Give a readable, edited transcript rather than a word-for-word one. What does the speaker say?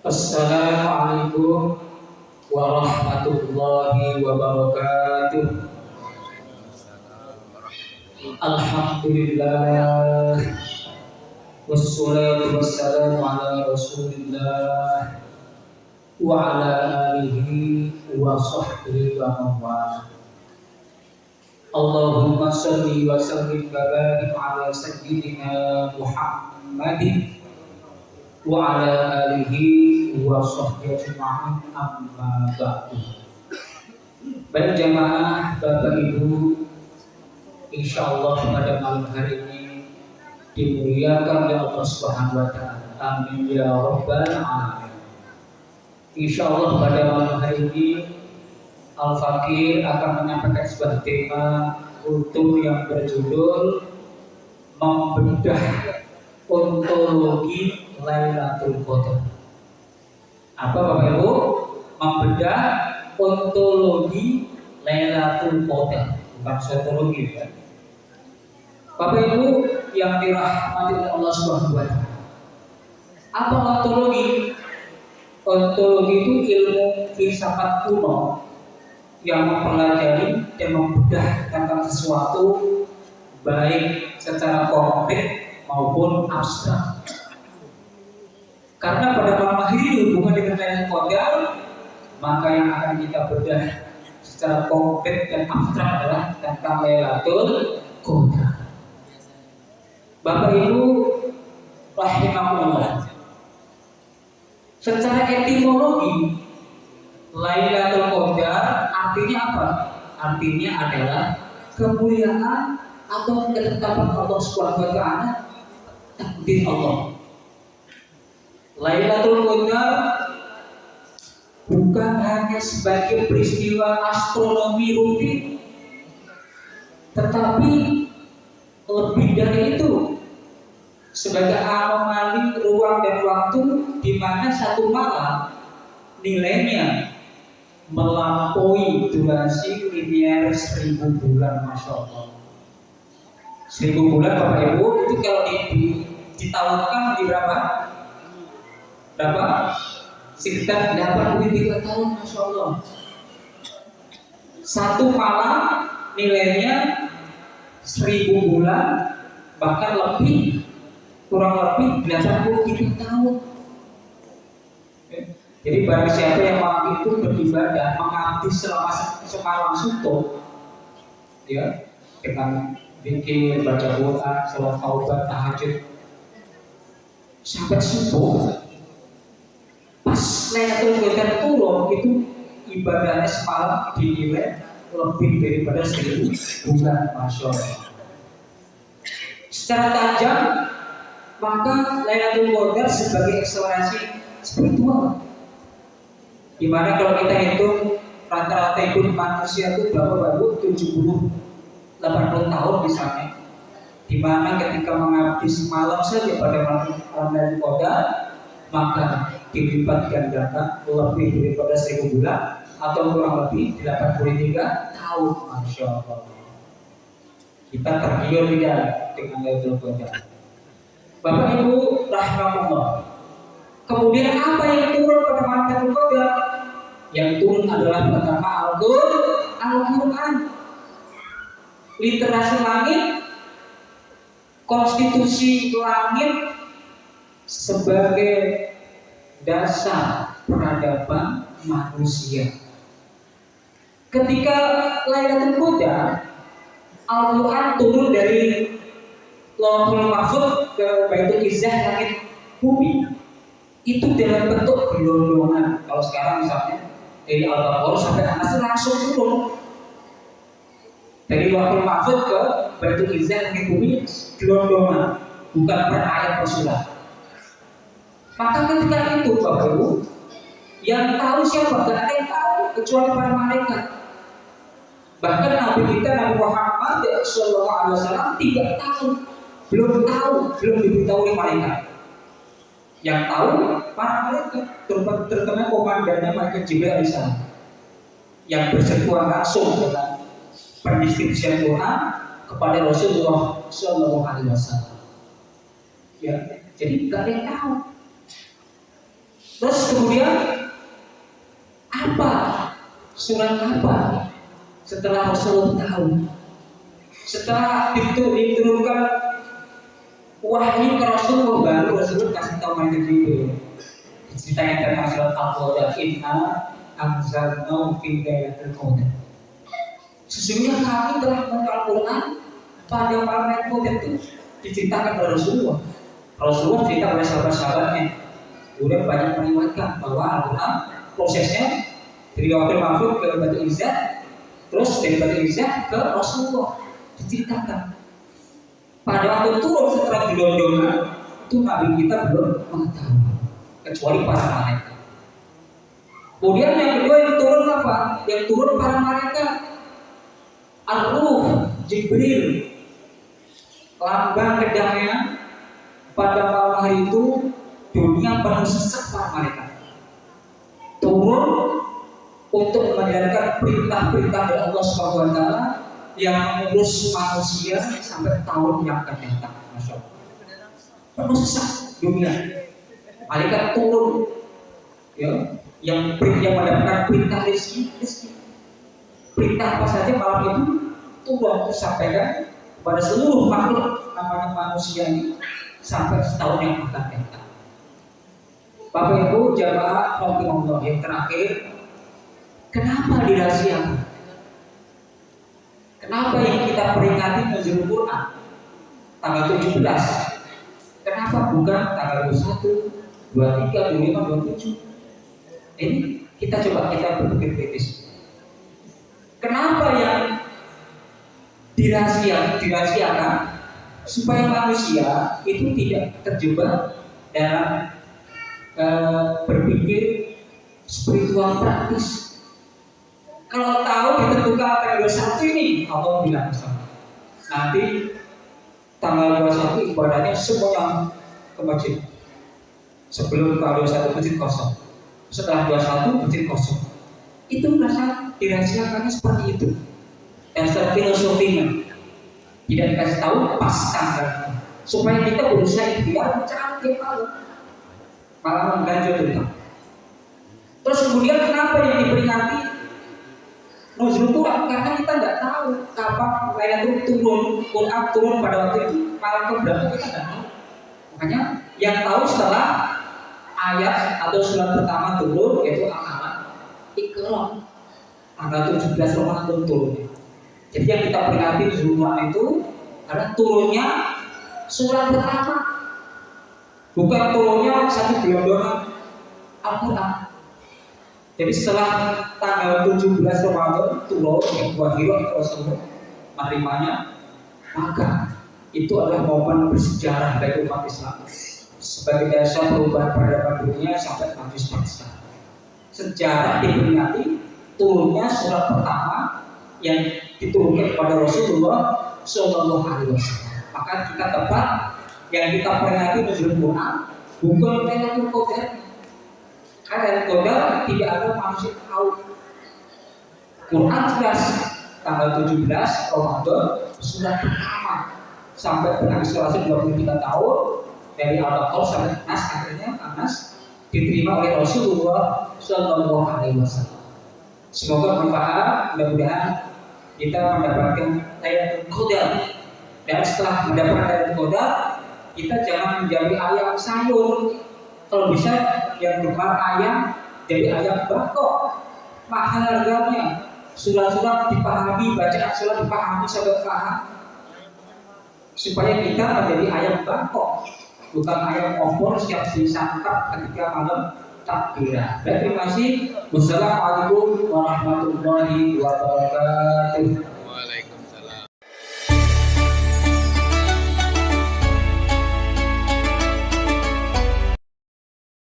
Assalamualaikum warahmatullahi wabarakatuh. Alhamdulillah, wassalatu wassalamu ala rasulillah wa ala alihi wa sahbihi wa mawala. Allahumma salli wa sallim wa barik ala sayyidina Muhammadin wa ala alihi wa sahbihi ajma'in, amma ba'du. Baik jamaah Bapak Ibu, insyaallah pada malam hari ini dimuliakan oleh Allah Subhanahu wa taala. Amin ya rabbal alamin. Insyaallah pada malam hari ini Al-Fakir akan menyampaikan sebuah tema kultum yang berjudul membedah ontologi Lailatul Qadar. Apa Bapak Ibu? Membedah ontologi Lailatul Qadar, bukan sotologi ya. Bapak Ibu yang dirahmati oleh Allah Subhanahu wa taala. Apa ontologi? Ontologi itu ilmu filsafat kuno yang mempelajari dan membedah tentang sesuatu baik secara konkret maupun abstrak. Karena pada malam hari ini hubungan dengan Lailatul Qadar, maka yang akan kita bedah secara konkret dan abstrak adalah tentang Lailatul Qadar. Bapak Ibu rahimakumullah, secara etimologi Lailatul Qadar artinya apa? Artinya adalah kemuliaan atau ketetapan Allah Subhanahu wa taala, takdir Allah. Lailatul Qadar bukan hanya sebagai peristiwa astronomi rutin, tetapi lebih dari itu, sebagai anomali ruang dan waktu di mana satu malam nilainya melampaui durasi linear 1000 bulan, masya Allah. 1000 bulan Bapak Ibu itu kalau ditahunkan di berapa? Sekitar 83 tahun, masya Allah. Satu malam nilainya 1000 bulan, bahkan lebih, kurang lebih 83 tahun. Jadi bagi siapa yang malam itu beribadah, mengabdi selama semalam suntuk, ya, dengan bikin baca Quran, salat taubat, tahajud sampai subuh, pas Lailatul Qadar turun itu ibadahnya semalam dinilai lebih daripada 1000 bulan, masya Allah. Secara tajam, maka Lailatul Qadar sebagai akselerasi spiritual, di mana kalau kita hitung rata-rata hidup manusia itu berapa baru 70-80 tahun misalnya, di mana ketika mengabdi semalam saja pada malam Lailatul Qadar, maka dilipat gandakan lebih daripada 1000 bulan atau kurang lebih 83 tahun, masya Allah. Kita tergiur tidak dengan Lailatul Qadar. Bapak Ibu rahimahullah. Kemudian apa yang turun pada malam Lailatul Qadar? Yang turun adalah pertama Al-Quran, literasi langit, konstitusi langit sebagai dasar peradaban manusia. Ketika Lailatul Qadar, Al-Quran turun dari Lauhul Mahfuz ke Baitul Izzah langit bumi, itu dalam bentuk gelondongan. Kalau sekarang misalnya dari Al-Baqarah sampai Anas langsung turun dari Lauhul Mahfuz ke Baitul Izzah langit bumi, gelondongan, bukan per ayat per surat. Maka ketika itu Bapak Ibu, yang tahu siapa? Tidak ada yang tahu kecuali para malaikat. Bahkan Nabi kita Nabi Muhammad SAW tidak tahu, belum diberitahu oleh malaikat. Yang tahu para malaikat, terutama komandannya malaikat Jibril alaihissalam, yang bersentuhan langsung dengan pendeskripsian Quran kepada Rasulullah SAW. Ya, jadi tidak ada yang tahu. Terus kemudian apa? Surat apa? Setelah Rasulullah tahu, setelah itu diturunkan wahyu ke Rasulullah, baru Rasulullah kasih tahu mereka gitu. Ceritanya tentang surat Al-Qadar, inna anzalnahu fi lailatul qadar. Sesungguhnya kami telah membaca Al-Quran pada malam Lailatul Qadar itu diceritakan oleh Rasulullah. Rasulullah cerita oleh sahabat-sahabatnya. Kemudian banyak meriwayatkan bahwa Al-Quran prosesnya dari Lauhul Mahfuz ke Baitul Izzah, terus dari Baitul Izzah ke Rasulullah diceritakan. Pada waktu turun setelah dilondongan itu Nabi kita belum mengetahui kecuali para malaikat. Kemudian yang kedua yang turun apa? Yang turun para malaikat. Ar-Ruh Jibril, lambang kedamaian pada malam hari itu dunia penuh sesak para malaikat. Turun untuk menjalankan perintah-perintah dari Allah Subhanahu wa taala yang mengurus manusia sampai tahun yang akan datang. Masya Allah. Penuh sesak dunia. Malaikat turun, ya, yang mendapatkan perintah rezeki. Perintah apa saja malam itu turun disampaikan kepada seluruh makhluk namanya manusia ini sampai setahun yang akan datang. Bapak Ibu jamaah rahimahullah, yang terakhir, kenapa dirahasiakan? Kenapa yang kita peringati Nuzul Quran tanggal 17? Kenapa bukan tanggal 21, 23, 25, 27? Ini kita berpikir kritis. Kenapa yang dirahasiakan? Supaya manusia itu tidak terjebak dalam berpikir spiritual praktis. Kalau tahu ditentukan tanggal 21 ini, Allah bilang sama. Nanti tanggal 21 ibadahnya semuanya ke masjid. Sebelum tanggal 21 masjid kosong. Setelah 21 masjid kosong. Itu dirahasiakannya seperti itu. Dan secara filosofinya tidak dikasih tahu pas tanggalnya, supaya kita berusaha ikhtiar mencari tiap malam, malah mengganjal tentang. Terus kemudian kenapa yang diperingati Nuzul Quran? Karena kita tidak tahu kapan Lailatul Quran turun pada waktu itu, malam keberapa kita tidak tahu. Makanya yang tahu setelah ayat atau surat pertama turun, yaitu Al-Alaq, Iqra, tanggal 17 Ramadan turun. Jadi yang kita peringati Nuzul Quran itu adalah turunnya surat pertama, bukan turunnya satu gelondongan Al-Quran. Jadi setelah tanggal 17 Ramadan turun yang wahyu Rasulullah menerimanya, maka itu adalah momen bersejarah bagi umat Islam sebagai dasar perubahan peradaban dunia sampai habis bangsa. Sejarah diperingati turunnya surat pertama yang diturunkan kepada Rasulullah Shallallahu Alaihi Wasallam. Maka kita tepat yang kita peringati Nuzul Quran bukan Lailatul Qadar. Karena Lailatul Qadar tidak ada manusia tahu. Quran jelas tanggal 17 Ramadan surat pertama sampai berakhir 23 tahun dari Al-Baqarah sampai Nas, akhirnya Anas diterima oleh Rasulullah Shallallahu Alaihi Wasallam. Semoga bermanfaat, mudah-mudahan kita mendapatkan Lailatul Qadar. Dan setelah mendapatkan Lailatul Qadar, kita jangan menjadi ayam sayur. Kalau bisa yang gemar ayam jadi ayam bangkok. Mahal harganya. Surat-surat dipahami, bacaan surat dipahami sampai paham. Supaya kita menjadi ayam bangkok, bukan ayam opor siap disantap ketika malam takbiran. Terima kasih. Wassalamualaikum warahmatullahi wabarakatuh.